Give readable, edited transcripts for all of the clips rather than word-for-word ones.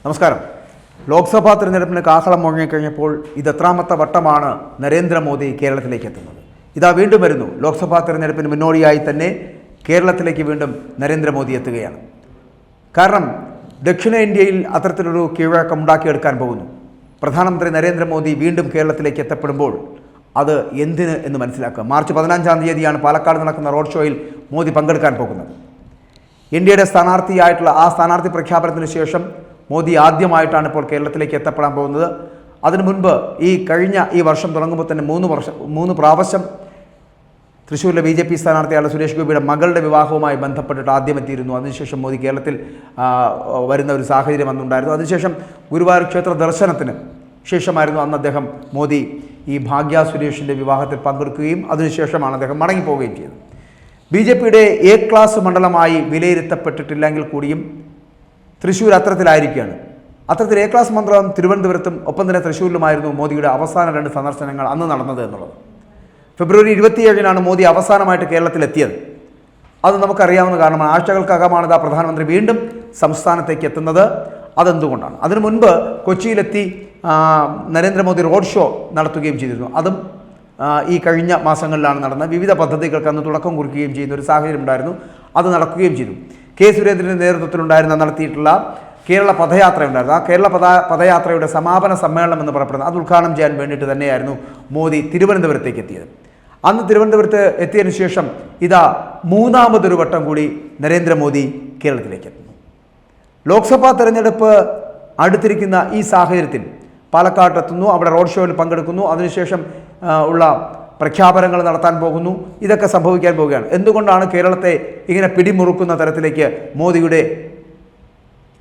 നമസ്കാരം. ലോക്സഭാ തിരഞ്ഞെടുപ്പിന് കാഹളം മുഴങ്ങിക്കഴിഞ്ഞപ്പോൾ ഇതെത്രാമത്തെ വട്ടമാണ് നരേന്ദ്രമോദി കേരളത്തിലേക്ക് എത്തുന്നത്? ഇതാ വീണ്ടും വരുന്നു. ലോക്സഭാ തിരഞ്ഞെടുപ്പിന് മുന്നോടിയായി തന്നെ കേരളത്തിലേക്ക് വീണ്ടും നരേന്ദ്രമോദി എത്തുകയാണ്. കാരണം ദക്ഷിണേന്ത്യയിൽ അത്തരത്തിലൊരു കീഴ്വഴക്കം ഉണ്ടാക്കിയെടുക്കാൻ പോകുന്നു. പ്രധാനമന്ത്രി നരേന്ദ്രമോദി വീണ്ടും കേരളത്തിലേക്ക് എത്തപ്പെടുമ്പോൾ അത് എന്തിന് എന്ന് മനസ്സിലാക്കുക. മാർച്ച് 15-ാം തീയതിയാണ് പാലക്കാട് നടക്കുന്ന റോഡ് ഷോയിൽ മോദി പങ്കെടുക്കാൻ പോകുന്നത്. ഇന്ത്യയുടെ സ്ഥാനാർത്ഥിയായിട്ടുള്ള ആ സ്ഥാനാർത്ഥി പ്രഖ്യാപനത്തിന് ശേഷം മോദി ആദ്യമായിട്ടാണ് ഇപ്പോൾ കേരളത്തിലേക്ക് എത്തപ്പെടാൻ പോകുന്നത്. അതിനു മുൻപ് ഈ വർഷം തുടങ്ങുമ്പോൾ തന്നെ മൂന്ന് പ്രാവശ്യം തൃശ്ശൂരിലെ BJP സ്ഥാനാർത്ഥിയായ സുരേഷ് ഗോപിയുടെ മകളുടെ വിവാഹവുമായി ബന്ധപ്പെട്ടിട്ട് ആദ്യം എത്തിയിരുന്നു. അതിനുശേഷം മോദി കേരളത്തിൽ വരുന്ന ഒരു സാഹചര്യം അന്നുണ്ടായിരുന്നു. അതിനുശേഷം ഗുരുവായൂർ ക്ഷേത്ര ദർശനത്തിന് ശേഷമായിരുന്നു അന്ന് അദ്ദേഹം മോദി ഈ ഭാഗ്യ സുരേഷിൻ്റെ വിവാഹത്തിൽ പങ്കെടുക്കുകയും അതിനുശേഷമാണ് അദ്ദേഹം മടങ്ങിപ്പോവുകയും ചെയ്തത്. BJPയുടെ A ക്ലാസ് മണ്ഡലമായി വിലയിരുത്തപ്പെട്ടിട്ടില്ലെങ്കിൽ കൂടിയും തൃശ്ശൂർ അത്തരത്തിലായിരിക്കുകയാണ്. അത്തരത്തിൽ A ക്ലാസ് മണ്ഡലം തിരുവനന്തപുരത്തും ഒപ്പം തന്നെ തൃശ്ശൂരിലുമായിരുന്നു മോദിയുടെ അവസാന 2 സന്ദർശനങ്ങൾ അന്ന് നടന്നത് എന്നുള്ളത്. ഫെബ്രുവരി 27-നാണ് മോദി അവസാനമായിട്ട് കേരളത്തിലെത്തിയത്. അത് നമുക്കറിയാവുന്ന കാരണമാണ്. ആഴ്ചകൾക്കകമാണ് പ്രധാനമന്ത്രി വീണ്ടും സംസ്ഥാനത്തേക്ക് എത്തുന്നത്. അതെന്തുകൊണ്ടാണ്? അതിനു മുൻപ് കൊച്ചിയിലെത്തി നരേന്ദ്രമോദി റോഡ് ഷോ നടത്തുകയും ചെയ്തിരുന്നു. അതും ഈ കഴിഞ്ഞ മാസങ്ങളിലാണ് നടന്നത്. വിവിധ പദ്ധതികൾക്ക് അന്ന് തുടക്കം കുറിക്കുകയും ചെയ്യുന്ന ഒരു സാഹചര്യം ഉണ്ടായിരുന്നു. അത് നടക്കുകയും ചെയ്തു. K. സുരേന്ദ്രൻ്റെ നേതൃത്വത്തിലുണ്ടായിരുന്ന നടത്തിയിട്ടുള്ള കേരള പദയാത്ര ഉണ്ടായിരുന്നു. ആ കേരള പദയാത്രയുടെ സമാപന സമ്മേളനം എന്ന് പറയപ്പെടുന്നത് അത് ഉദ്ഘാടനം ചെയ്യാൻ വേണ്ടിയിട്ട് തന്നെയായിരുന്നു മോദി തിരുവനന്തപുരത്തേക്ക് എത്തിയത്. അന്ന് തിരുവനന്തപുരത്ത് എത്തിയതിനു ശേഷം ഇതാ മൂന്നാമതൊരു വട്ടം കൂടി നരേന്ദ്രമോദി കേരളത്തിലേക്ക് എത്തുന്നു. ലോക്സഭാ തെരഞ്ഞെടുപ്പ് അടുത്തിരിക്കുന്ന ഈ സാഹചര്യത്തിൽ പാലക്കാട്ടെത്തുന്നു. അവിടെ റോഡ് ഷോയിൽ പങ്കെടുക്കുന്നു. അതിനുശേഷം ഉള്ള പ്രഖ്യാപനങ്ങൾ നടത്താൻ പോകുന്നു. ഇതൊക്കെ സംഭവിക്കാൻ പോവുകയാണ്. എന്തുകൊണ്ടാണ് കേരളത്തെ ഇങ്ങനെ പിടിമുറുക്കുന്ന തരത്തിലേക്ക് മോദിയുടെ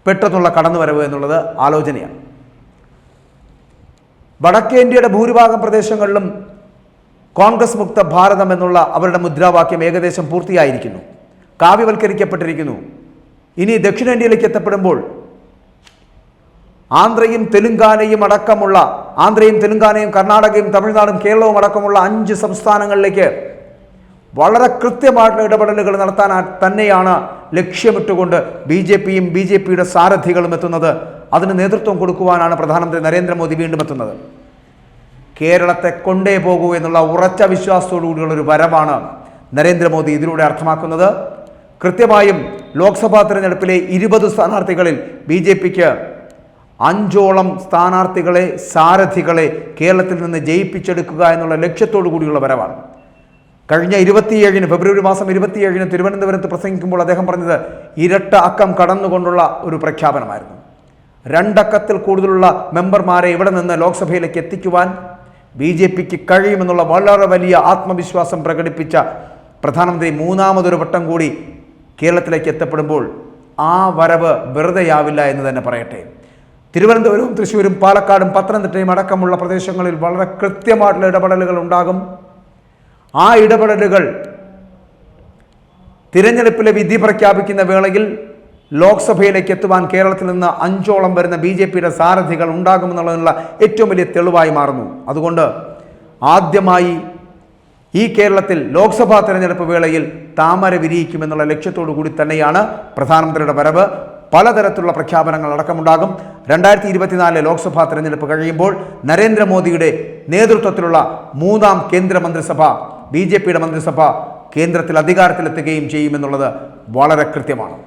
പെട്ടെന്നുള്ള കടന്നുവരവ് എന്നുള്ളത് ആലോചനയാണ്. വടക്കേ ഇന്ത്യയുടെ ഭൂരിഭാഗം പ്രദേശങ്ങളിലും കോൺഗ്രസ് മുക്ത ഭാരതം എന്നുള്ള അവരുടെ മുദ്രാവാക്യം ഏകദേശം പൂർത്തിയായിരിക്കുന്നു, കാവ്യവൽക്കരിക്കപ്പെട്ടിരിക്കുന്നു. ഇനി ദക്ഷിണേന്ത്യയിലേക്ക് എത്തപ്പെടുമ്പോൾ ആന്ധ്രയും തെലുങ്കാനയും കർണാടകയും തമിഴ്നാടും കേരളവും അടക്കമുള്ള 5 സംസ്ഥാനങ്ങളിലേക്ക് വളരെ കൃത്യമായിട്ടുള്ള ഇടപെടലുകൾ നടത്താൻ തന്നെയാണ് ലക്ഷ്യമിട്ടുകൊണ്ട് BJPയും BJPയുടെ സാരഥികളും എത്തുന്നത്. അതിന് നേതൃത്വം കൊടുക്കുവാനാണ് പ്രധാനമന്ത്രി നരേന്ദ്രമോദി വീണ്ടും എത്തുന്നത്. കേരളത്തെ കൊണ്ടേ പോകൂ എന്നുള്ള ഉറച്ച വിശ്വാസത്തോടുകൂടിയുള്ളൊരു വരവാണ് നരേന്ദ്രമോദി ഇതിലൂടെ അർത്ഥമാക്കുന്നത്. കൃത്യമായും ലോക്സഭാ തെരഞ്ഞെടുപ്പിലെ 20 സ്ഥാനാർത്ഥികളിൽ BJPക്ക് 5ഓളം സ്ഥാനാർത്ഥികളെ, സാരഥികളെ കേരളത്തിൽ നിന്ന് ജയിപ്പിച്ചെടുക്കുക എന്നുള്ള ലക്ഷ്യത്തോടു കൂടിയുള്ള വരവാണ്. കഴിഞ്ഞ ഫെബ്രുവരി മാസം 27-ന് തിരുവനന്തപുരത്ത് പ്രസംഗിക്കുമ്പോൾ അദ്ദേഹം പറഞ്ഞത് ഇരട്ട അക്കം കടന്നുകൊണ്ടുള്ള ഒരു പ്രഖ്യാപനമായിരുന്നു. 2 അക്കത്തിൽ കൂടുതലുള്ള മെമ്പർമാരെ ഇവിടെ നിന്ന് ലോക്സഭയിലേക്ക് എത്തിക്കുവാൻ BJPക്ക് കഴിയുമെന്നുള്ള വളരെ വലിയ ആത്മവിശ്വാസം പ്രകടിപ്പിച്ച പ്രധാനമന്ത്രി മൂന്നാമതൊരു വട്ടം കൂടി കേരളത്തിലേക്ക് എത്തപ്പെടുമ്പോൾ ആ വരവ് വെറുതെയാവില്ല എന്ന് തന്നെ പറയട്ടെ. തിരുവനന്തപുരവും തൃശ്ശൂരും പാലക്കാടും പത്തനംതിട്ടയും അടക്കമുള്ള പ്രദേശങ്ങളിൽ വളരെ കൃത്യമായിട്ടുള്ള ഇടപെടലുകൾ ഉണ്ടാകും. ആ ഇടപെടലുകൾ തിരഞ്ഞെടുപ്പിലെ വിധി പ്രഖ്യാപിക്കുന്ന വേളയിൽ ലോക്സഭയിലേക്ക് എത്തുവാൻ കേരളത്തിൽ നിന്ന് 5ഓളം വരുന്ന BJPയുടെ സാരഥികൾ ഉണ്ടാകുമെന്നുള്ളതിനുള്ള ഏറ്റവും വലിയ തെളിവായി മാറുന്നു. അതുകൊണ്ട് ആദ്യമായി ഈ കേരളത്തിൽ ലോക്സഭാ തെരഞ്ഞെടുപ്പ് വേളയിൽ താമര വിരിയിക്കുമെന്നുള്ള ലക്ഷ്യത്തോടു കൂടി തന്നെയാണ് പ്രധാനമന്ത്രിയുടെ വരവ്. പലതരത്തിലുള്ള പ്രഖ്യാപനങ്ങൾ അടക്കമുണ്ടാകും. 2024 ലോക്സഭാ തെരഞ്ഞെടുപ്പ് കഴിയുമ്പോൾ നരേന്ദ്രമോദിയുടെ നേതൃത്വത്തിലുള്ള 3ാം കേന്ദ്ര മന്ത്രിസഭ, BJPയുടെ മന്ത്രിസഭ കേന്ദ്രത്തിൽ അധികാരത്തിലെത്തുകയും ചെയ്യുമെന്നുള്ളത് വളരെ കൃത്യമാണ്.